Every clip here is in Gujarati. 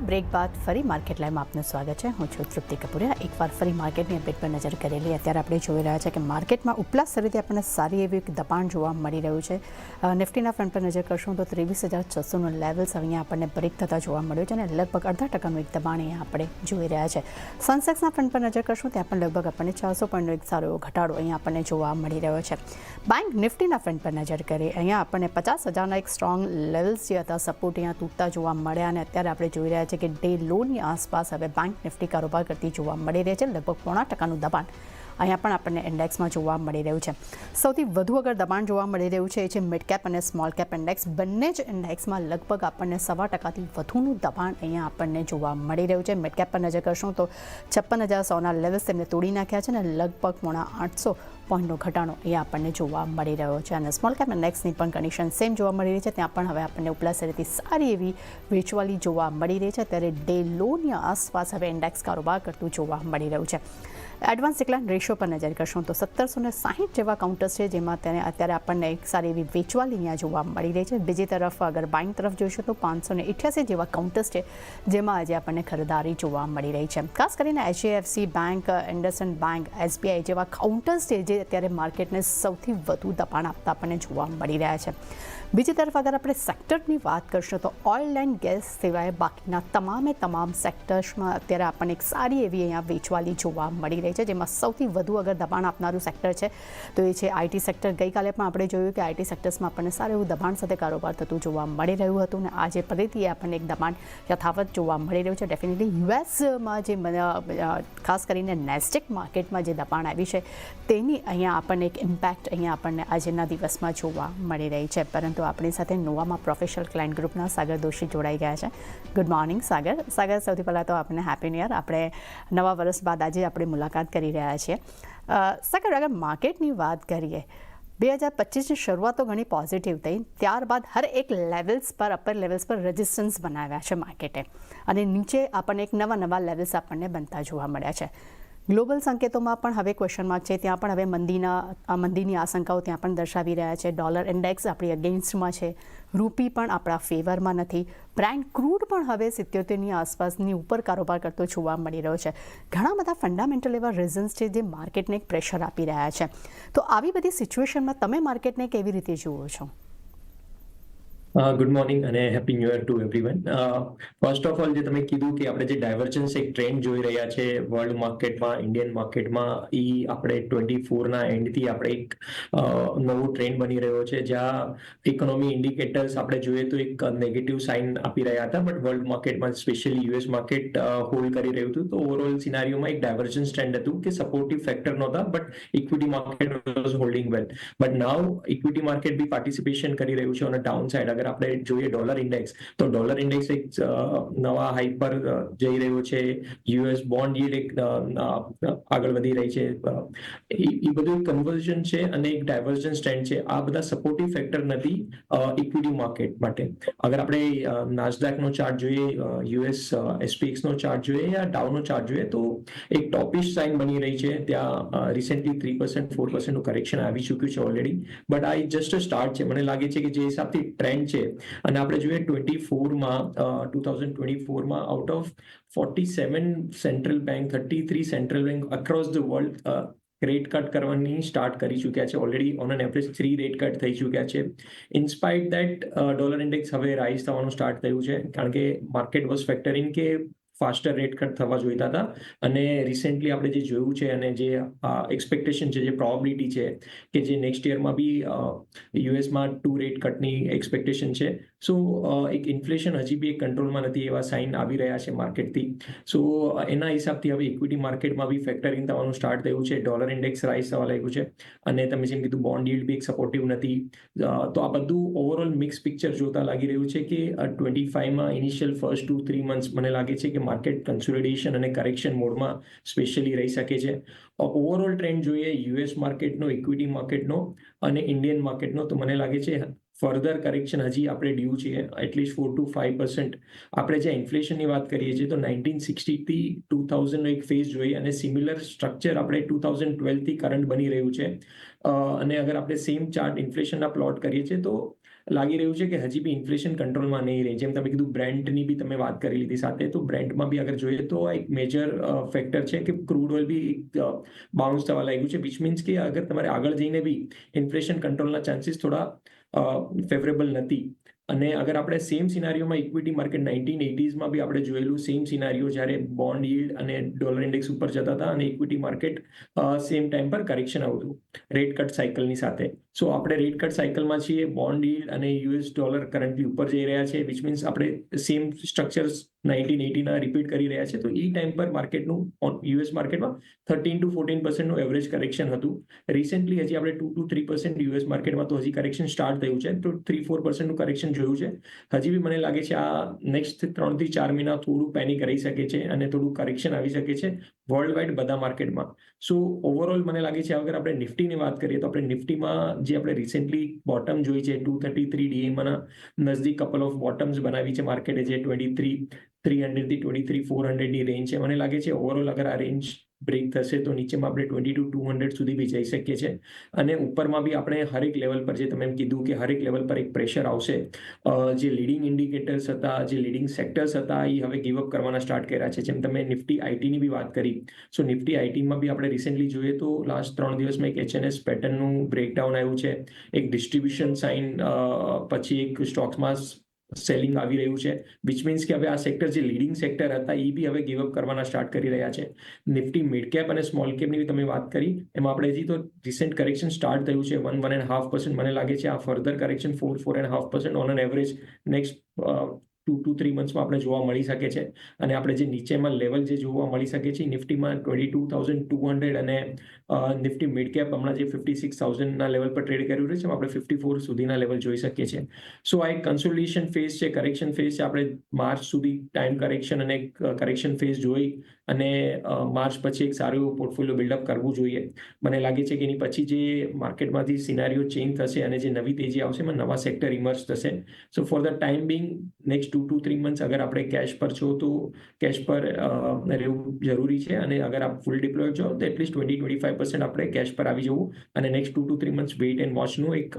બ્રેક બાદ ફરી માર્કેટ લાઈવમાં આપનું સ્વાગત છે. હું છું તૃપ્તિ કપૂરિયા. એકવાર ફરી માર્કેટની અપડેટ પર નજર કરેલી. અત્યારે આપણે જોઈ રહ્યા છે કે માર્કેટમાં ઉપલા સ્તરેથી આપણને સારી એવી દબાણ જોવા મળી રહ્યું છે. નિફ્ટીના ફ્રન્ટ પર નજર કરશું તો 23,600નું લેવલ્સ અહીંયા આપણને બ્રેક થતા જોવા મળ્યું છે અને લગભગ 0.5%નું એક દબાણ અહીંયા આપણે જોઈ રહ્યા છે. સેન્સેક્સના ફ્રન્ટ પર નજર કરશું ત્યાં પણ લગભગ આપણને 400 પોઈન્ટનો એક સારો એવો ઘટાડો અહીંયા આપણને જોવા મળી રહ્યો છે. બેંક નિફ્ટીના ફ્રન્ટ પર નજર કરીએ અહીંયા આપણને 50,000ના એક સ્ટ્રોંગ લેવલ્સ જે હતા સપોર્ટ અહીંયા તૂટતા જોવા મળ્યા અને અત્યારે આપણે જોઈ રહ્યા છીએ કે ડે લોની આસપાસ હવે બેંક નિફ્ટી કારોબાર કરતી જોવા મળી રહી છે. લગભગ 0.5%નું દબાણ અહીંયા પણ આપણને ઇન્ડેક્સમાં જોવા મળી રહ્યું છે. સૌથી વધુ અગર દબાણ જોવા મળી રહ્યું છે એ છે મિડ કેપ અને સ્મોલ કેપ ઇન્ડેક્સ. બંને જ ઇન્ડેક્સમાં લગભગ આપણને 1.25%થી વધુનું દબાણ અહીંયા આપણને જોવા મળી રહ્યું છે. મિડ કેપ પર નજર કરશું તો 56,100ના લેવલ્સ તેમને તોડી નાખ્યા છે અને લગભગ 800 પોઈન્ટનો ઘટાડો અહીંયા આપણને જોવા મળી રહ્યો છે અને સ્મોલ કેપ ઇન્ડેક્સની પણ કન્ડિશન સેમ જોવા મળી રહી છે. ત્યાં પણ હવે આપણને ઉપલા સ્તરેથી સારી એવી વેચવાલી જોવા મળી રહી છે. ત્યારે ડે લોની આસપાસ હવે ઇન્ડેક્સ કારોબાર કરતું જોવા મળી રહ્યું છે. એડવાન્સ ડિક્લાઇન રેશિયો પર નજર કરશું તો 1760 જેવા કાઉન્ટર્સ છે જેમાં તેને અત્યારે આપણને એક સારી એવી વેચવાલી અહીંયા જોવા મળી રહી છે. બીજી તરફ અગર બાઇંગ તરફ જોઈશું તો 588 જેવા કાઉન્ટર્સ છે જેમાં આજે આપણને ખરીદારી જોવા મળી રહી છે. ખાસ કરીને HDFC bank, IndusInd bank, SBI જેવા કાઉન્ટર્સ છે જે અત્યારે માર્કેટને સૌથી વધુ દબાણ આપતા આપણને જોવા મળી રહ્યા છે. બીજી તરફ અગર આપણે સેક્ટરની વાત કરશું તો ઓઇલ એન્ડ ગેસ સિવાય બાકીના તમામ સેક્ટર્સમાં અત્યારે આપણને એક સારી એવી અહીંયા વેચવાલી જોવા મળી રહી છે. જેમાં સૌથી વધુ અગર દબાણ આપનારું સેક્ટર છે તો એ છે IT સેક્ટર. ગઈકાલે પણ આપણે જોયું કે IT સેક્ટર્સમાં આપણને સારું એવું દબાણ સાથે કારોબાર થતું જોવા મળી રહ્યું હતું અને આજે ફરીથી આપણને એક દબાણ યથાવત જોવા મળી રહ્યું છે. ડેફિનેટલી યુએસમાં જે ખાસ કરીને નેસ્ડેક માર્કેટમાં જે દબાણ આવી છે તેની અહીંયા આપણને એક ઇમ્પેક્ટ અહીંયા આપણને આજના દિવસમાં જોવા મળી રહી છે. પરંતુ આપણી સાથે નોવામાં પ્રોફેશનલ ક્લાયન્ટ ગ્રુપના સાગર દોશી જોડાઈ ગયા છે. ગુડ મોર્નિંગ સાગર. સાગર, સૌથી પહેલાં તો આપણને હેપી ન્યૂ યર. આપણે નવા વર્ષ બાદ આજે આપણે મુલાકાત કરી રહ્યા છીએ. સાગર, અગર માર્કેટની વાત કરીએ 2025ની શરૂઆત તો ઘણી પોઝિટિવ થઈ, ત્યારબાદ હર એક લેવલ્સ પર અપર લેવલ્સ પર રેઝિસ્ટન્સ બનાવ્યા છે માર્કેટે અને નીચે આપણને એક નવા લેવલ્સ આપણને બનતા જોવા મળ્યા છે. ગ્લોબલ સંકેતોમાં પણ હવે ક્વેશ્ચન માર્ક છે. ત્યાં પણ હવે મંદીની આશંકાઓ ત્યાં પણ દર્શાવી રહ્યા છે. ડોલર ઇન્ડેક્સ આપણી અગેન્સ્ટમાં છે. રૂપી પણ આપણા ફેવરમાં નથી. બ્રેન્ટ ક્રૂડ પણ હવે 77ની આસપાસની ઉપર કારોબાર કરતો જોવા મળી રહ્યો છે. ઘણા બધા ફંડામેન્ટલ એવા રીઝન્સ છે જે માર્કેટને એક પ્રેશર આપી રહ્યા છે. તો આવી બધી સિચ્યુએશનમાં તમે માર્કેટને કેવી રીતે જુઓ છો? ગુડ મોર્નિંગ અને happy new year to everyone. First of all જે તમે કીધું કે આપણે જે ડાયવર્જન્સ એક ટ્રેન્ડ જોઈ રહ્યા છે વર્લ્ડ માર્કેટમાં, ઇન્ડિયન માર્કેટમાં, એ આપણે 24ના એન્ડથી આપણે એક નવો ટ્રેન્ડ બની રહ્યો છે જ્યાં ઇકોનોમી ઇન્ડિકેટર્સ આપણે જોઈએ તો એક નેગેટિવ સાઇન આપી રહ્યા હતા. બટ વર્લ્ડ માર્કેટમાં સ્પેશિયલી US માર્કેટ હોલ્ડ કરી રહ્યું હતું. તો ઓવરઓલ સિનારીઓમાં એક ડાયવર્જન્સ ટ્રેન્ડ હતું કે સપોર્ટિવ ફેક્ટર નહોતા but equity market was holding well. But now equity market બી પાર્ટિસિપેશન કરી રહ્યું છે ઓન અ ડાઉન સાઇડ. અગર આપણે જોઈએ ડોલર ઇન્ડેક્સ તો ડોલર ઇન્ડેક્સ એક નવા હાઈ પર જઈ રહ્યો છે. US બોન્ડ યીલ્ડ એક આગળ વધી રહી છે. એ બધું એક કન્વર્ઝન છે અને એક ડાયવર્જન્સ ટ્રેન્ડ છે. આ બધા સપોર્ટિવ ફેક્ટર નથી ઇક્વિટી માર્કેટ માટે. અગર આપણે નાસ્ડેકનો ચાર્ટ જોઈએ, US SPX નો ચાર્ટ જોઈએ યા ડાઉનો ચાર્ટ જોઈએ તો એક ટોપિશ સાઇન બની રહી છે. ત્યાં રિસેન્ટલી 3% 4%નું કરેક્શન આવી ચૂક્યું છે ઓલરેડી. બટ આ જસ્ટ અ સ્ટાર્ટ છે. મને લાગે છે કે જે હિસાબથી ટ્રેન્ડ છે અને આપણે જોઈએ 2024માં out of 47 central bank, 33 central bank across the world rate cut કરવાની સ્ટાર્ટ કરી ચૂક્યા છે already. On an average 3 rate cut થઈ ચૂક્યા છે. ઇન્સ્પાઇટ દેટ ડોલર ઇન્ડેક્સ હવે રાઇઝ થવાનું સ્ટાર્ટ થયું છે કારણ કે માર્કેટ વોઝ ફેક્ટરિંગ કે ફાસ્ટર રેટ કટ થવા જોઈતા હતા અને રિસેન્ટલી આપણે જે જોયું છે અને જે એક્સપેક્ટેશન છે, જે પ્રોબેબિલિટી છે કે જે નેક્સ્ટ યરમાં બી યુએસમાં 2 રેટ કટની એક્સપેક્ટેશન છે. સો એક ઇન્ફ્લેશન હજી બી એક કંટ્રોલમાં નથી એવા સાઇન આવી રહ્યા છે માર્કેટથી. સો એના હિસાબથી હવે ઇક્વિટી માર્કેટમાં બી ફેક્ટરિંગ થવાનું સ્ટાર્ટ થયું છે. ડોલર ઇન્ડેક્સ રાઇઝ થવા લાગ્યું છે અને તમે જેમ કીધું બોન્ડ યીલ્ડ બી એક સપોર્ટિવ નથી. તો આ બધું ઓવરઓલ મિક્સ પિક્ચર જોતા લાગી રહ્યું છે કે 25માં ઇનિશિયલ ફર્સ્ટ 2-3 મંથ્સ મને લાગે છે કે માર્કેટ કન્સોલિડેશન અને કરેક્શન મોડમાં સ્પેશિયલી રહી શકે છે. ઓવરઓલ ટ્રેન્ડ જોઈએ US માર્કેટનો, ઇક્વિટી માર્કેટનો અને ઇન્ડિયન માર્કેટનો તો મને લાગે છે ફર્ધર કરેક્શન હજી આપણે ડ્યુ છીએ એટલીસ્ટ 4 to 5%. આપણે જે ઇન્ફ્લેશનની વાત કરીએ છીએ તો 1960થી 2000નો એક ફેઝ જોઈએ અને સિમિલર સ્ટ્રક્ચર આપણે 2012થી કરંટ બની રહ્યું છે. અને અગર આપણે સેમ ચાર્ટ ઇન્ફ્લેશનના પ્લોટ કરીએ છીએ તો લાગી રહ્યું છે કે હજી બી ઇન્ફ્લેશન કંટ્રોલમાં નહીં રહે. જેમ તમે કીધું બ્રેન્ટની બી તમે વાત કરી લીધી સાથે, તો બ્રેન્ટમાં બી અગર જોઈએ તો એક મેજર ફેક્ટર છે કે ક્રૂડ ઓઇલ બી બાઉન્સ થવા લાગ્યું છે, વિચ મીન્સ કે અગર તમારે આગળ જઈને બી ઇન્ફ્લેશન કંટ્રોલના ચાન્સીસ થોડા ફેવરેબલ નથી. અને અગર આપણે સેમ સિનારીઓમાં ઇક્વિટી માર્કેટ 1980s બી આપણે જોયેલું સેમ સિનારીઓ, જ્યારે બોન્ડ yieldઅને ડોલર ઇન્ડેક્સ ઉપર જતા હતા અને ઇક્વિટી માર્કેટ સેમ ટાઈમ પર કરેક્શન આવતું રેટ કટ સાયકલની સાથે. સો આપણે રેટ કટ સાયકલમાં છીએ, બોન્ડ yield અને યુએસ ડોલર કરન્ટલી ઉપર જઈ રહ્યા છે, વિચ મીન્સ આપણે સેમ સ્ટ્રક્ચર્સ 1980ના રિપીટ કરી રહ્યા છે. તો એ ટાઈમ પર માર્કેટનું યુએસ માર્કેટમાં 13 to 14% એવરેજ કરેક્શન હતું. રિસેન્ટલી હજી આપણે 2 to 3% યુએસ માર્કેટમાં તો હજી કરેક્શન સ્ટાર્ટ થયું છે, તો 3-4% કરેક્શન જોયું છે. હજી બી મને લાગે છે આ નેક્સ્ટ 3 થી 4 મહિના થોડું પેનિક રહી શકે છે અને થોડું કરેક્શન આવી શકે છે વર્લ્ડ વાઇડ બધા માર્કેટમાં. સો ઓવરઓલ મને લાગે છે અગર આપણે નિફ્ટીની વાત કરીએ તો આપણે નિફ્ટીમાં જે આપણે રિસેન્ટલી બોટમ જોઈ છે 233 DMના નજદીક કપલ ઓફ બોટમ્સ બનાવી છે માર્કેટે, જે 23,300 થી 23,400ની રેન્જ છે. મને લાગે છે ઓવરઓલ અગર આ રેન્જ બ્રેક થશે તો નીચેમાં આપણે 22,200 સુધી બી જઈ શકીએ છીએ. અને ઉપરમાં બી આપણે હરેક લેવલ પર, જે તમે એમ કીધું કે હરેક લેવલ પર એક પ્રેશર આવશે. જે લીડિંગ ઇન્ડિકેટર્સ હતા, જે લીડિંગ સેક્ટર્સ હતા, એ હવે ગીવઅપ કરવાના સ્ટાર્ટ કર્યા છે. જેમ તમે નિફ્ટી આઈટીની બી વાત કરી, સો નિફ્ટી આઈટીમાં બી આપણે રિસેન્ટલી જોઈએ તો લાસ્ટ 3 દિવસમાં એક HNS પેટર્નનું બ્રેકડાઉન આવ્યું છે, એક ડિસ્ટ્રીબ્યુશન સાઇન, પછી એક સ્ટોક્સમાં સેલિંગ આવી રહ્યું છે, વિચ મીન્સ કે હવે આ સેક્ટર જે લીડિંગ સેક્ટર હતા એ બી હવે ગીવઅપ કરવાના સ્ટાર્ટ કરી રહ્યા છે. નિફ્ટી મિડ કેપ અને સ્મોલ કેપની બી તમે વાત કરી, એમાં આપણે હજી તો રિસેન્ટ કરેક્શન સ્ટાર્ટ થયું છે 1-1.5%. મને લાગે છે આ further correction 4-4.5% on an average next 2 to 3 મંથ્સમાં આપણે જોવા મળી શકે છે. અને આપણે જે નીચેમાં લેવલ જે જોવા મળી શકે છે નિફ્ટીમાં 22,200 અને નિફ્ટી મિડ કેપ હમણાં જે 56,000ના લેવલ પર ટ્રેડ કરી રહ્યું છે, આપણે 54 સુધીના લેવલ જોઈ શકીએ છીએ. સો આ એક કન્સોલિડેશન ફેઝ છે, કરેક્શન ફેઝ છે. આપણે માર્ચ સુધી ટાઈમ કરેક્શન અને કરેક્શન ફેઝ જોઈ અને માર્ચ પછી એક સારું એવું પોર્ટફોલિયો બિલ્ડઅપ કરવું જોઈએ. મને લાગે છે કે એની પછી જે માર્કેટમાંથી સિનારીઓ ચેન્જ થશે અને જે નવી તેજી આવશે એમાં નવા સેક્ટર ઇમર્જ થશે. So for the time being next 2 to 3 months અગર આપણે કેશ પર છો તો કેશ પર રહેવું જરૂરી છે. અને અગર આપ ફૂલ ડિપ્લોય છો તો એટલીસ્ટ 20-25% આપણે કેશ પર આવી જવું અને next 2 to 3 months wait and વોચનું એક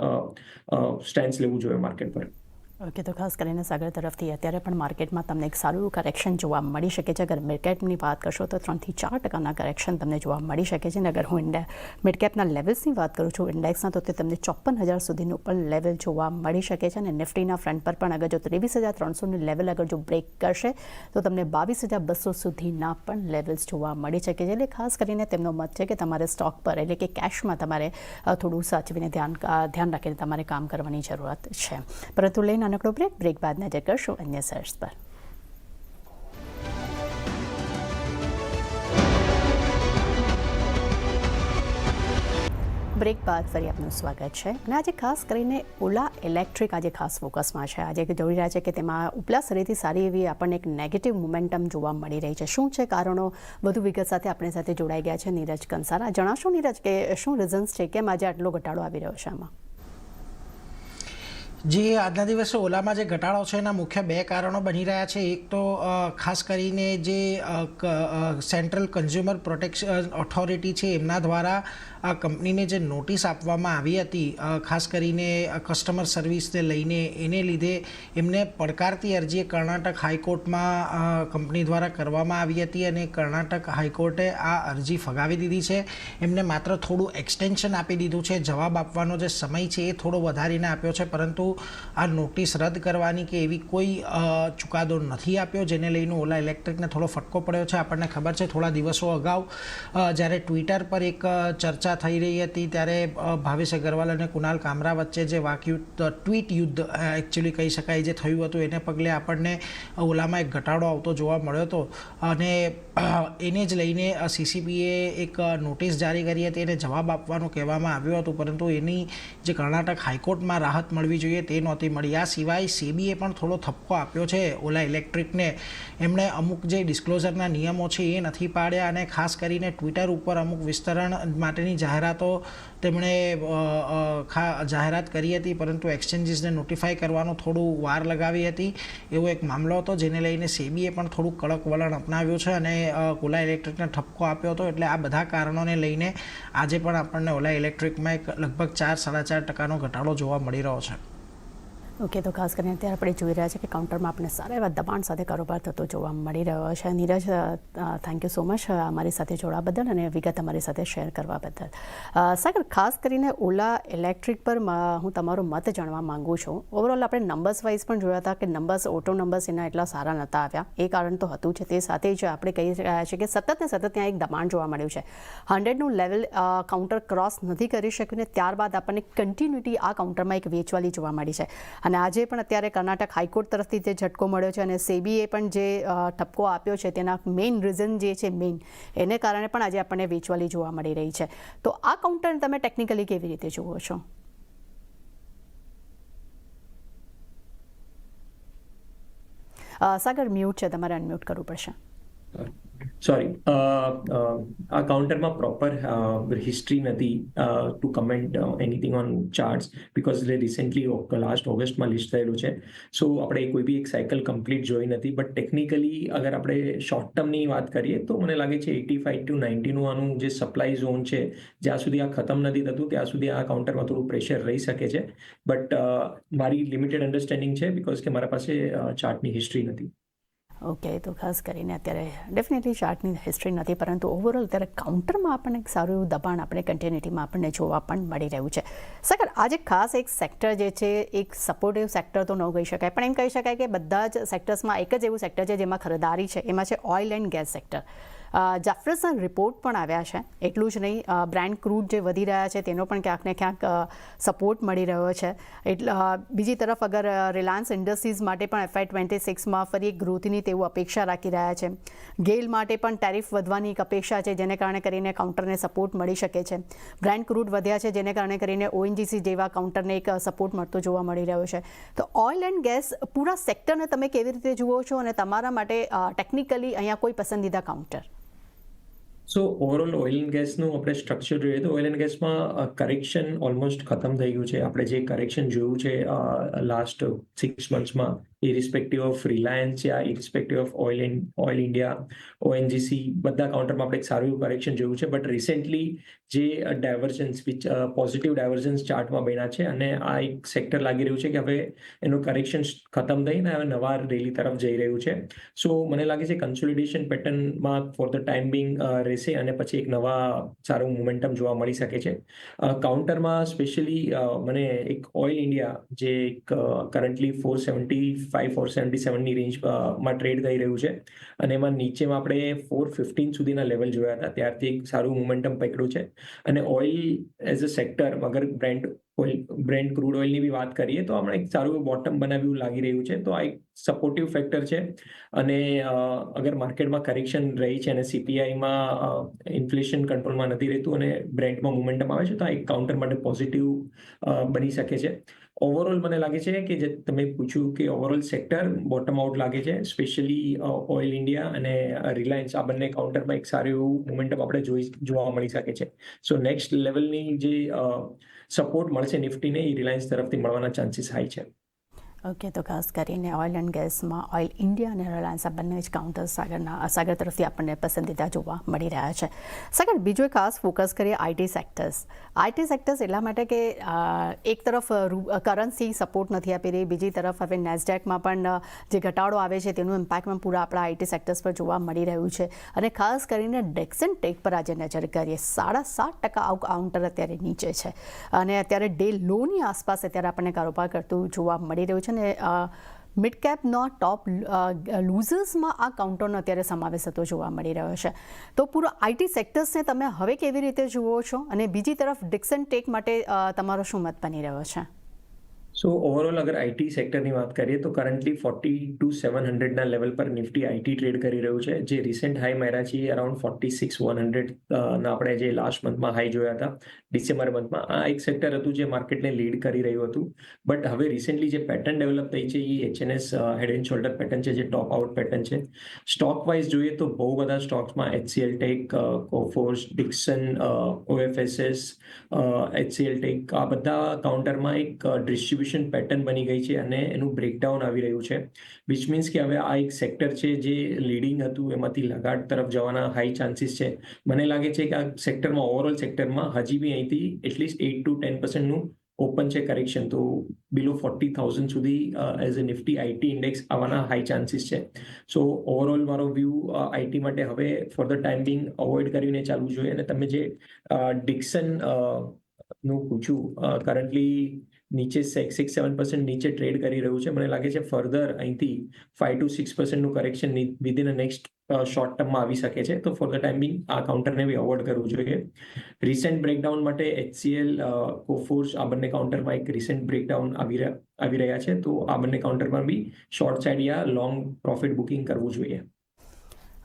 સ્ટેન્સ લેવું જોઈએ માર્કેટ પર. ઓકે, તો ખાસ કરીને સાગર તરફથી અત્યારે પણ માર્કેટમાં તમને એક સારું કરેક્શન જોવા મળી શકે છે. અગર મિડકેપની વાત કરશો તો 3 થી 4% કરેક્શન તમને જોવા મળી શકે છે. અને અગર હું મિડકેપના લેવલ્સની વાત કરું છું ઇન્ડેક્સના, તો તે તમને 54,000 સુધીનું પણ લેવલ જોવા મળી શકે છે. અને નિફ્ટીના ફ્રન્ટ પર પણ અગર જો 23,300નું લેવલ અગર જો બ્રેક કરશે તો તમને 22,200 સુધીના પણ લેવલ્સ જોવા મળી શકે છે. એટલે ખાસ કરીને તેમનો મત છે કે તમારે સ્ટોક પર એટલે કે કેશમાં તમારે થોડું સાચવીને ધ્યાન રાખીને તમારે કામ કરવાની જરૂરત છે. પરંતુ લઈને નાનકડો બ્રેક બાદ નજર કરશું અન્ય શેર્સ પર. બ્રેક બાદ ફરી આપનું સ્વાગત છે. અને આજે ખાસ કરીને ઓલા ઇલેક્ટ્રિક આજે ખાસ ફોકસમાં છે. આજે જોઈ રહ્યા છે કે તેમાં ઉપલા સરેથી સારી એવી આપણને એક નેગેટિવ મોમેન્ટમ જોવા મળી રહી છે. શું છે કારણો? વધુ વિગત સાથે આપણી સાથે જોડાઈ ગયા છે નીરજ કંસારા. જણાવશો નીરજ કે શું રીઝન્સ છે, કેમ આજે આટલો ઘટાડો આવી રહ્યો છે આમાં? જી, આજના દિવસે ઓલામાં જે ઘટાડો છે એના મુખ્ય 2 કારણો બની રહ્યા છે. એક તો ખાસ કરીને જે સેન્ટ્રલ કન્ઝ્યુમર પ્રોટેક્શન ઓથોરિટી છે એમના દ્વારા આ કંપનીને જે નોટિસ આપવામાં આવી હતી, ખાસ કરીને કસ્ટમર સર્વિસને લઈને, એને લીધે એમને પડકારતી અરજી કર્ણાટક હાઈકોર્ટમાં કંપની દ્વારા કરવામાં આવી હતી. અને કર્ણાટક હાઈકોર્ટે આ અરજી ફગાવી દીધી છે. એમને માત્ર થોડું એક્સટેન્શન આપી દીધું છે, જવાબ આપવાનો જે સમય છે એ થોડો વધારીને આપ્યો છે, પરંતુ આ નોટિસ રદ કરવાની કે એવી કોઈ ચુકાદો નથી આપ્યો, જેને લઈને ઓલા ઇલેક્ટ્રિકને થોડો ફટકો પડ્યો છે. આપણને ખબર છે થોડા દિવસો અગાઉ જ્યારે ટ્વિટર પર એક ચર્ચા થઈ રહી હતી ત્યારે ભાવેશ અગ્રવાલ અને કુનાલ કામરા વચ્ચે જે ટ્વીટ યુદ્ધ એકચ્યુઅલી કહી શકાય જે થયું હતું, એને પગલે આપણને ઓલામાં એક ઘટાડો આવતો જોવા મળ્યો હતો. અને એને જ લઈને CCBએ એક નોટિસ જારી કરી હતી, એને જવાબ આપવાનું કહેવામાં આવ્યું હતું, પરંતુ એની જે કર્ણાટક હાઈકોર્ટમાં રાહત મળવી જોઈએ તે નહોતી મળી. આ સિવાય સેબીએ પણ થોડો થપ્પો આપ્યો છે ઓલા ઇલેક્ટ્રિકને. એમણે અમુક જે ડિસ્ક્લોઝરના નિયમો છે એ નથી પાડ્યા અને ખાસ કરીને ટ્વિટર ઉપર અમુક વિસ્તરણ માટેની જાહેરાતો તેમણે જાહેરાત કરી હતી, પરંતુ એક્સચેન્જીસને નોટિફાઈ કરવાનો થોડું વાર લગાવી હતી. એવો એક મામલો હતો, જેને લઈને સેબીએ પણ થોડું કડક વલણ અપનાવ્યું છે અને ઓલા ઇલેક્ટ્રિકને ઠપકો આપ્યો હતો. એટલે આ બધા કારણોને લઈને આજે પણ આપણને ઓલા ઇલેક્ટ્રિકમાં એક લગભગ 4-4.5% ઘટાડો જોવા મળી રહ્યો છે. ઓકે, તો ખાસ કરીને અત્યારે આપણે જોઈ રહ્યા છીએ કે કાઉન્ટરમાં આપણે સારા એવા દબાણ સાથે કારોબાર થતો જોવા મળી રહ્યો છે. Neeraj, thank you so much અમારી સાથે જોડવા બદલ અને વિગત અમારી સાથે શેર કરવા બદલ. સાગર, ખાસ કરીને ઓલા ઇલેક્ટ્રિક પર હું તમારો મત જાણવા માંગુ છું. ઓવરઓલ આપણે નંબર્સ વાઇઝ પણ જોયા હતા કે ઓટો નંબર્સ એના એટલા સારા નહોતા આવ્યા. એ કારણ તો હતું છે. તે સાથે જ આપણે કહી રહ્યા છીએ કે સતત ત્યાં એક દબાણ જોવા મળ્યું છે. 100નું લેવલ કાઉન્ટર ક્રોસ નથી કરી શક્યું ને ત્યારબાદ આપણને કન્ટિન્યુટી આ કાઉન્ટરમાં એક વેચવાલી જોવા મળી છે. અને આજે પણ અત્યારે કર્ણાટક હાઈકોર્ટ તરફથી જે ઝટકો મળ્યો છે અને સેબીએ પણ જે ઠપકો આપ્યો છે તેના મેઇન રીઝન જે છે એને કારણે પણ આજે આપણને વેચવાલી જોવા મળી રહી છે. તો આ કાઉન્ટરને તમે ટેકનિકલી કેવી રીતે જુઓ છો? સાગર, મ્યુટ છે, તમારે અનમ્યુટ કરવું પડશે. સોરી, આ કાઉન્ટરમાં પ્રોપર હિસ્ટ્રી નથી to comment anything on charts because એ રિસેન્ટલી લાસ્ટ ઓગસ્ટમાં લિસ્ટ થયેલું છે. સો આપણે કોઈ બી એક સાયકલ કમ્પ્લીટ જોઈ નથી. બટ ટેકનિકલી અગર આપણે શોર્ટ ટર્મની વાત કરીએ તો મને લાગે છે 85 to 90નું આનું જે સપ્લાય ઝોન છે, જ્યાં સુધી આ ખતમ નથી થતું ત્યાં સુધી આ કાઉન્ટરમાં થોડું પ્રેશર રહી શકે છે. બટ મારી લિમિટેડ અન્ડરસ્ટેન્ડિંગ છે બિકોઝ કે મારા પાસે ચાર્ટની હિસ્ટ્રી નથી. ઓકે, તો ખાસ કરીને અત્યારે ડેફિનેટલી ચાર્ટની હિસ્ટ્રી નથી, પરંતુ ઓવરઓલ અત્યારે કાઉન્ટરમાં આપણને એક સારું એવું દબાણ આપણે કન્ટિન્યુટીમાં આપણને જોવા પણ મળી રહ્યું છે. સાગર, આજે ખાસ એક સેક્ટર જે છે, એક સપોર્ટિવ સેક્ટર તો ન કહી શકાય, પણ એમ કહી શકાય કે બધા જ સેક્ટર્સમાં એક જ એવું સેક્ટર છે જેમાં ખરીદારી છે, એમાં છે oil and gas sector. Jefferson report પણ આવ્યા છે. એટલું જ નહીં, બ્રેન્ટ ક્રૂડ જે વધી રહ્યા છે તેનો પણ ક્યાંક ને ક્યાંક સપોર્ટ મળી રહ્યો છે. એટલે બીજી તરફ અગર રિલાયન્સ ઇન્ડસ્ટ્રીઝ માટે પણ FY26માં ફરી એક ગ્રોથની તેવું અપેક્ષા રાખી રહ્યા છે. ગેલ માટે પણ ટેરિફ વધવાની એક અપેક્ષા છે, જેને કારણે કરીને કાઉન્ટરને સપોર્ટ મળી શકે છે. બ્રેન્ટ ક્રૂડ વધ્યા છે, જેને કારણે કરીને ONGC જેવા કાઉન્ટરને એક સપોર્ટ મળતો જોવા મળી રહ્યો છે. તો ઓઇલ એન્ડ ગેસ પૂરા સેક્ટરને તમે કેવી રીતે જુઓ છો અને તમારા માટે ટેકનિકલી અહીંયા કોઈ પસંદીદા counter? So overall oil and ગેસનું આપણે સ્ટ્રક્ચર જોઈએ તો ઓઇલ એન્ડ ગેસમાં કરેક્શન ઓલમોસ્ટ ખતમ થઈ ગયું છે. આપણે જે કરેક્શન જોયું છે લાસ્ટ 6 મંથ્સમાં, ઇરિસ્પેક્ટિવ ઓફ રિલાયન્સ યા irrespective of oil India, ONGC, બધા કાઉન્ટરમાં આપણે એક સારું એવું કરેક્શન જોયું છે. બટ રિસેન્ટલી જે ડાયવર્જન્સ પોઝિટિવ ડાયવર્જન્સ ચાર્ટમાં બન્યા છે અને આ એક સેક્ટર લાગી રહ્યું છે કે હવે એનું કરેક્શન ખતમ થઈને હવે નવા રેલી તરફ જઈ રહ્યું છે. સો મને લાગે છે કન્સોલિડેશન પેટર્નમાં ફોર ધ ટાઈમ બિંગ રહેશે અને પછી એક નવા સારું મોમેન્ટમ જોવા મળી શકે છે. કાઉન્ટરમાં સ્પેશિયલી મને એક ઓઇલ ઇન્ડિયા જે એક કરન્ટલી 475-477ની રેન્જમાં ટ્રેડ થઈ રહ્યું છે અને એમાં નીચેમાં આપણે 415 સુધીના લેવલ જોયા હતા, ત્યારથી એક સારું મોમેન્ટમ પકડ્યું છે. અને ઓઇલ એઝ અ સેક્ટર, અગર બ્રેન્ટ ક્રૂડ ઓઇલની બી વાત કરીએ તો હમણાં એક સારું બોટમ બનાવ્યું લાગી રહ્યું છે. તો આ એક સપોર્ટિવ ફેક્ટર છે. અને અગર માર્કેટમાં કરેક્શન રહી છે અને CPIમાં ઇન્ફ્લેશન કંટ્રોલમાં નથી રહેતું અને બ્રેન્ટમાં મોમેન્ટમ આવે છે તો આ એક કાઉન્ટર માટે પોઝિટિવ બની શકે છે. ઓવરઓલ મને લાગે છે કે જે તમે પૂછ્યું કે ઓવરઓલ સેક્ટર બોટમ આઉટ લાગે છે, સ્પેશિયલી ઓઇલ ઇન્ડિયા અને રિલાયન્સ, આ બંને કાઉન્ટરમાં એક સારું એવું મોમેન્ટમ આપણે જોવા મળી શકે છે. સો નેક્સ્ટ લેવલની જે સપોર્ટ મળશે નિફ્ટીને એ રિલાયન્સ તરફથી મળવાના ચાન્સીસ હાઈ છે. ઓકે, તો ખાસ કરીને ઓઇલ એન્ડ ગેસમાં ઓઇલ ઇન્ડિયા અને રિલાયન્સ આ બંને જ કાઉન્ટર સાગર તરફથી આપણને પસંદીદા જોવા મળી રહ્યા છે. સાગર, બીજો એક ખાસ ફોકસ કરીએ IT સેક્ટર્સ. IT સેક્ટર્સ એટલા માટે કે એક તરફ કરન્સી સપોર્ટ નથી આપી રહી, બીજી તરફ હવે નેસ્ડેકમાં પણ જે ઘટાડો આવે છે તેનું ઇમ્પેક્ટ પણ પૂરા આપણા IT સેક્ટર્સ પર જોવા મળી રહ્યું છે. અને ખાસ કરીને ડેક્સન ટેક પર આજે નજર કરીએ, 7.5% કાઉન્ટર અત્યારે નીચે છે અને અત્યારે ડે લોની આસપાસ અત્યારે આપણને કારોબાર કરતું જોવા મળી રહ્યું છે. અને મિડ કેપનો ટોપ લૂઝર્સમાં આ કાઉન્ટરનો અત્યારે સમાવેશ થતો જોવા મળી રહ્યો છે. તો પૂરો IT સેક્ટર્સને તમે હવે કેવી રીતે જુઓ છો અને બીજી તરફ ડિક્સન ટેક માટે તમારો શું મત બની રહ્યો છે? સો ઓવરઓલ અગર IT સેક્ટરની વાત કરીએ તો કરન્ટલી 42,700ના લેવલ પર નિફ્ટી IT ટ્રેડ કરી રહ્યું છે, જે રિસેન્ટ હાઈ માર્યા છે અરાઉન્ડ 46,100ના આપણે જે લાસ્ટ મંથમાં હાઈ જોયા હતા ડિસેમ્બર મંથમાં. આ એક સેક્ટર હતું જે માર્કેટને લીડ કરી રહ્યું હતું. બટ હવે રિસેન્ટલી જે પેટર્ન ડેવલપ થઈ છે એ HNS head and shoulder pattern છે, જે ટોપ આઉટ પેટર્ન છે. સ્ટોક વાઇઝ જોઈએ તો બહુ બધા સ્ટોક્સમાં HCL tech, Coforge, Dixon, OFSS, HCL tech, આ બધા કાઉન્ટરમાં એક ડિસ્ટ્રીબ્યુશન પેટર્ન બની ગઈ છે અને એનું બ્રેકડાઉન આવી રહ્યું છે. વિચ મીન્સ કે હવે આ એક સેક્ટર છે જે લીડિંગ હતું એમાંથી લગાડ તરફ જવાના હાઈ ચાન્સીસ છે. મને લાગે છે કે આ સેક્ટરમાં ઓવરઓલ સેક્ટરમાં હજી બી અહીંથી એટલીસ્ટ 8 to 10%નું ઓપન છે કરેક્શન તો બિલો 40,000 સુધી as a Nifty IT index આવવાના હાઈ ચાન્સીસ છે. સો ઓવરઓલ મારો વ્યૂ આઈટી માટે હવે four the time being avoid કરીને ચાલવું જોઈએ. અને તમે જે ડિક્સન નું પૂછ્યું, કરન્ટલી નીચે 6-7% નીચે ટ્રેડ કરી રહ્યું છે. મને લાગે છે ફર્ધર અહીંથી 5-6% નું કરેક્શન વિધિન નેક્સ્ટ શોર્ટ ટર્મમાં આવી શકે છે. તો ફોર ધ ટાઈમ બિંગ આ કાઉન્ટરને બી અવોઇડ કરવું જોઈએ. રિસેન્ટ બ્રેકડાઉન માટે HCL, કોફોર્સ આ બંને કાઉન્ટરમાં એક રિસેન્ટ બ્રેકડાઉન આવી રહ્યા છે. તો આ બંને કાઉન્ટરમાં બી શોર્ટ સાઇડ યા લોંગ પ્રોફિટ બુકિંગ કરવું જોઈએ.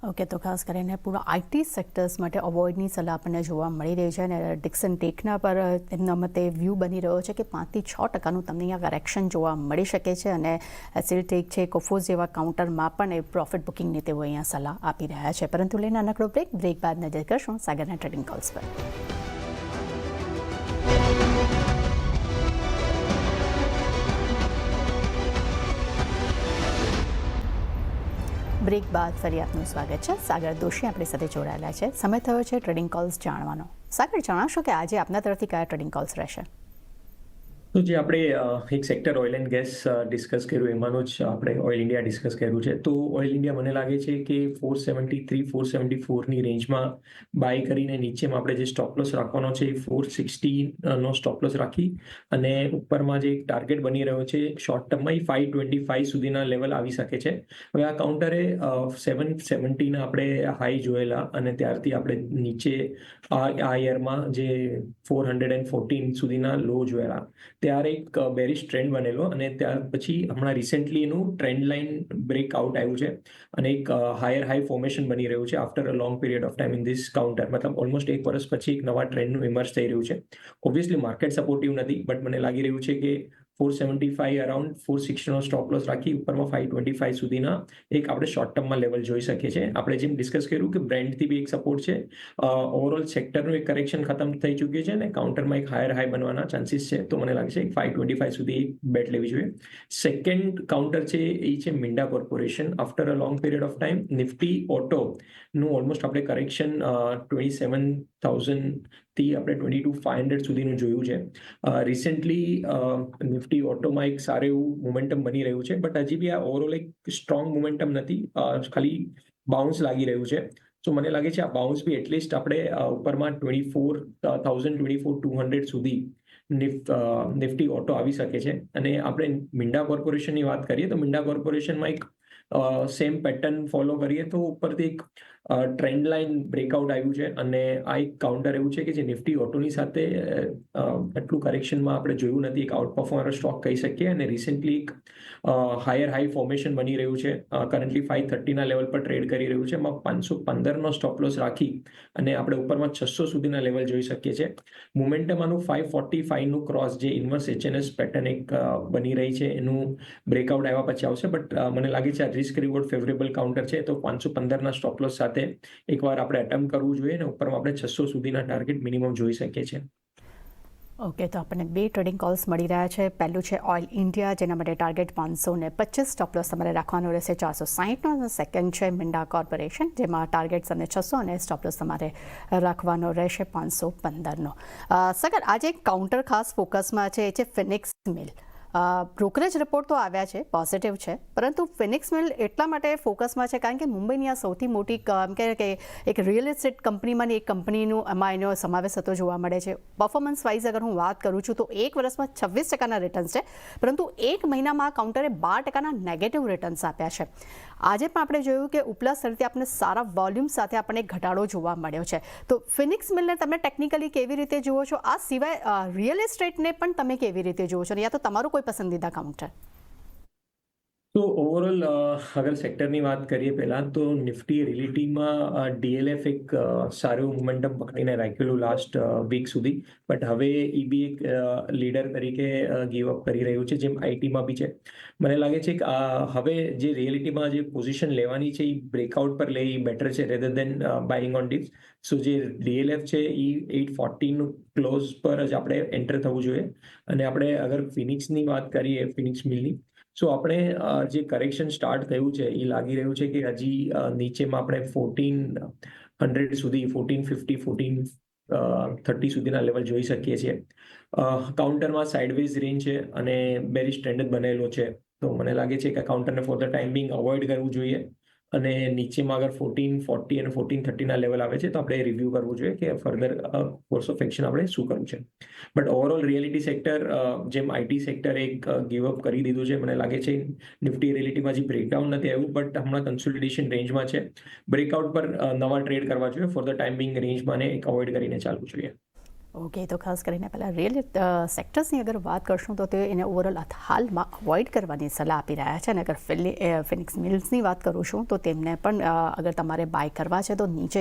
ઓકે, તો ખાસ કરીને પૂરા આઈટી સેક્ટર્સ માટે અવોઇડની સલાહ આપણને જોવા મળી રહી છે. અને ડિક્સન ટેકના પર એમના મતે વ્યૂ બની રહ્યો છે કે 5-6% તમને અહીંયા કરેક્શન જોવા મળી શકે છે. અને HCL ટેક છે, કોફોર્સ જેવા કાઉન્ટરમાં પણ એ પ્રોફિટ બુકિંગની તેઓ અહીંયા સલાહ આપી રહ્યા છે. પરંતુ લઈને નાનકડો બ્રેક બાદ નજર કરશું સાગરના ટ્રેડિંગ કોલ્સ પર. બ્રેક બાદ ફરી આપનું સ્વાગત છે. સાગર દોશી આપણી સાથે જોડાયેલા છે. સમય થયો છે ટ્રેડિંગ કોલ્સ જાણવાનો. સાગર, જણાવશો કે આજે આપના તરફથી કયા ટ્રેડિંગ કોલ્સ રહેશે? તો જે આપણે એક sector oil and gas discuss કર્યું એમાંનું જ આપણે ઓઇલ ઇન્ડિયા ડિસ્કસ કર્યું છે. તો ઓઇલ ઇન્ડિયા મને લાગે છે કે 473-474ની રેન્જમાં બાય કરીને નીચેમાં આપણે જે સ્ટોપ લોસ રાખવાનો છે એ 460 નો સ્ટોપ લોસ રાખી અને ઉપરમાં જે એક ટાર્ગેટ બની રહ્યો છે શોર્ટ ટર્મમાં એ 525 સુધીના લેવલ આવી શકે છે. હવે આ કાઉન્ટરે 770ના આપણે હાઈ જોયેલા અને ત્યારથી આપણે નીચે આ યરમાં જે 414 સુધીના લો જોયેલા. ત્યારે એક બેરિશ ટ્રેન્ડ બનેલો અને ત્યાર પછી હમણાં રિસેન્ટલી એનું ટ્રેન્ડ લાઇન બ્રેકઆઉટ આવ્યું છે અને એક હાયર હાઈ ફોર્મેશન બની રહ્યું છે after a long period of time in this counter. મતલબ ઓલમોસ્ટ 1 વર્ષ પછી એક નવા ટ્રેન્ડનું ઇમર્જ થઈ રહ્યું છે. ઓબ્વિયસલી માર્કેટ સપોર્ટિવ નથી, બટ મને લાગી રહ્યું છે કે 475 અરાઉન્ડ 460 નો સ્ટોપ લોસ રાખી ઉપરમાં 525 સુધીના એક આપણે શોર્ટ ટર્મમાં લેવલ જોઈ શકીએ છીએ. આપણે જેમ ડિસ્કસ કર્યું કે બ્રેન્ડથી બી એક સપોર્ટ છે. ઓવરઓલ સેક્ટરનું એક કરેક્શન ખતમ થઈ ચૂક્યું છે અને કાઉન્ટરમાં એક હાયર હાઈ બનવાના ચાન્સીસ છે. તો મને લાગે છે 525 સુધી બેટ લેવી જોઈએ. સેકન્ડ કાઉન્ટર છે એ છે Minda corporation. After a long period of time Nifty ઓટોનું ઓલમોસ્ટ આપણે કરેક્શન 27,000 થી આપણે 22,500 સુધીનું જોયું છે. રિસેન્ટલી નિફ્ટી ઓટોમાં એક સારું એવું મોમેન્ટમ બની રહ્યું છે, બટ હજી બી આ ઓવરઓલ એક સ્ટ્રોંગ મોમેન્ટમ નથી, ખાલી બાઉન્સ લાગી રહ્યું છે. તો મને લાગે છે આ બાઉન્સ બી એટલીસ્ટ આપણે ઉપરમાં 24,200 સુધી નિફ્ટી ઓટો આવી શકે છે. અને આપણે મિન્ડા કોર્પોરેશનની વાત કરીએ તો મિન્ડા કોર્પોરેશનમાં એક સેમ પેટર્ન ફોલો કરીએ તો ઉપરથી એક ટ્રેન્ડ લાઇન બ્રેકઆઉટ આવ્યું છે અને આ એક કાઉન્ટર એવું છે કે જે નિફ્ટી ઓટોની સાથે એટલું કરેક્શનમાં આપણે જોયું નથી. એક આઉટ પરફોર્મર સ્ટોક કહી શકીએ અને રિસેન્ટલી એક હાયર હાઈ ફોર્મેશન બની રહ્યું છે. કરન્ટલી 530ના લેવલ પર ટ્રેડ કરી રહ્યું છે. એમાં 515નો સ્ટોપ લોસ રાખી અને આપણે ઉપરમાં 600 સુધીના લેવલ જોઈ શકીએ છીએ. મોમેન્ટમ આનું 545નું ક્રોસ જે ઇન્વર્સ HNS પેટર્ન એક બની રહી છે એનું બ્રેકઆઉટ આવ્યા પછી આવશે. બટ મને લાગે છે આ રિસ્ક રિવોર્ડ ફેવરેબલ કાઉન્ટર છે. તો 515ના સ્ટોપ લોસ સાથે એકવાર આપણે એટેમ્પ કરવું જોઈએ અને ઉપરમાં આપણે 600 સુધીના ટાર્ગેટ મિનિમમ જોઈ શકીએ છીએ. ઓકે, તો આપણને 2 ટ્રેડિંગ કોલ્સ મળી રહ્યા છે. પહેલું છે ઓઇલ ઇન્ડિયા, જેના માટે ટાર્ગેટ 525 સ્ટોપ લોસ તમારે રાખવાનો રહેશે 460નો. અને સેકન્ડ છે મિન્ડા કોર્પોરેશન, જેમાં ટાર્ગેટ તમને 600 અને સ્ટોપ લોસ તમારે રાખવાનો રહેશે 515નો. સગર, આજે એક કાઉન્ટર ખાસ ફોકસમાં છે, એ છે ફિનિક્સ મિલ. બ્રોકરેજ રિપોર્ટ તો આવ્યા છે, પોઝિટિવ છે, પરંતુ ફિનિક્સ મિલ એટલા માટે ફોકસમાં છે કારણ કે મુંબઈની આ સૌથી મોટી એમ કહે કે એક રિયલ એસ્ટેટ કંપનીમાંની એક કંપનીનું એમાં એનો સમાવેશ થતો જોવા મળે છે. પરફોર્મન્સ વાઇઝ અગર હું વાત કરું છું તો 1 વર્ષમાં 26%ના રિટર્ન્સ છે, પરંતુ 1 મહિનામાં આ કાઉન્ટરે 12%ના નેગેટિવ રિટર્ન્સ આપ્યા છે. આજે પણ આપણે જોયું કે ઉપલા સ્તરથી આપણને સારા વોલ્યુમ સાથે આપણને ઘટાડો જોવા મળ્યો છે. તો ફિનિક્સ મિલને તમે ટેકનિકલી કેવી રીતે જુઓ છો? આ સિવાય રિયલ એસ્ટેટને પણ તમે કેવી રીતે જુઓ છો? યા તો તમારું કોઈ પસંદીદા કાઉન્ટર? તો ઓવરઓલ અગર સેક્ટરની વાત કરીએ પહેલાં તો નિફ્ટી રિયલિટીમાં DLF એક સારું મોમેન્ટમ પકડીને રાખેલું લાસ્ટ વીક સુધી, બટ હવે એ બી એક લીડર તરીકે ગીવ અપ કરી રહ્યું છે, જેમ આઈટીમાં બી છે. મને લાગે છે કે હવે જે રિયલિટીમાં જે પોઝિશન લેવાની છે એ બ્રેકઆઉટ પર લે એ બેટર છે rather than buying on dips. So જે DLF છે એ 840નું ક્લોઝ પર જ આપણે એન્ટર થવું જોઈએ. અને આપણે અગર ફિનિક્સની વાત કરીએ, ફિનિક્સ મિલની, સો આપણે જે કરેક્શન સ્ટાર્ટ થયું છે એ લાગી રહ્યું છે કે હજી નીચેમાં આપણે 1400 સુધી 1450, 30 સુધીના લેવલ જોઈ શકીએ છીએ. કાઉન્ટરમાં સાઇડવેઝ રેન્જ છે અને બેરિશ ટ્રેન્ડ જ બનેલો છે, તો મને લાગે છે કે કાઉન્ટરને for the time being avoid કરવું જોઈએ અને નીચેમાં અગર 1440 અને 1430ના લેવલ આવે છે તો આપણે રિવ્યૂ કરવું જોઈએ કે ફર્ધર કોર્સ ઓફ એક્શન આપણે શું કરવું છે. બટ ઓવરઓલ રિયાલિટી સેક્ટર, જેમ આઈટી સેક્ટર એક ગીવ અપ કરી દીધું છે, મને લાગે છે નિફ્ટી રિયાલિટીમાં હજી બ્રેકડાઉન નથી આવ્યું, બટ હમણાં કન્સોલિડેશન રેન્જમાં છે. બ્રેકઆઉટ પર નવા ટ્રેડ કરવા જોઈએ, ફોર ધ ટાઈમ બિંગ રેન્જમાં એક અવોઇડ કરીને ચાલવું જોઈએ. ઓકે, તો ખાસ કરીને પહેલાં રિયલ સેક્ટર્સની અગર વાત કરશું તો તે એને ઓવરઓલ હાલમાં અવોઇડ કરવાની સલાહ આપી રહ્યા છે. અને અગર ફિનિક્સ મિલ્સની વાત કરું છું તો તેમને પણ અગર તમારે બાય કરવા છે તો નીચે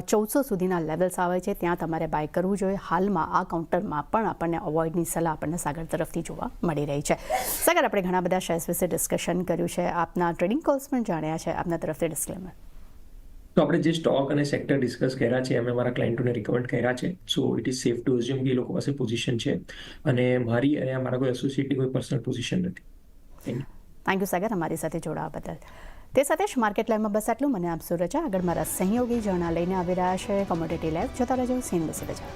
1400 સુધીના લેવલ્સ આવે છે, ત્યાં તમારે બાય કરવું જોઈએ. હાલમાં આ કાઉન્ટરમાં પણ આપણને અવોઇડની સલાહ આપણને સાગર તરફથી જોવા મળી રહી છે. સાગર, આપણે ઘણા બધા શેર્સ વિશે ડિસ્કશન કર્યું છે, આપના ટ્રેડિંગ કોલ્સ પણ જાણ્યા છે, આપના તરફથી ડિસ્ક્લેમર. તો આપણે જે સ્ટોક અને સેક્ટર ડિસ્કસ કર્યા છે, અમે મારા ક્લાયન્ટોને રિકમેન્ડ કર્યા છે. So it is safe to assume કે એ લોકો પાસે પોઝિશન છે અને મારી અને મારા કોઈ એસોસિએટની કોઈ પર્સનલ પોઝિશન નથી. થેન્ક યુ સાગર, અમારી સાથે જોડાવા બદલ. તે સાથે જ માર્કેટ લાઈવમાં બસ આટલું. મને આપશો રજા. આગળ મારા સહયોગી જણા લઈને આવી રહ્યા છે કોમોડિટી લાઈવ. જોતા રહેજો સીન બસી રજા.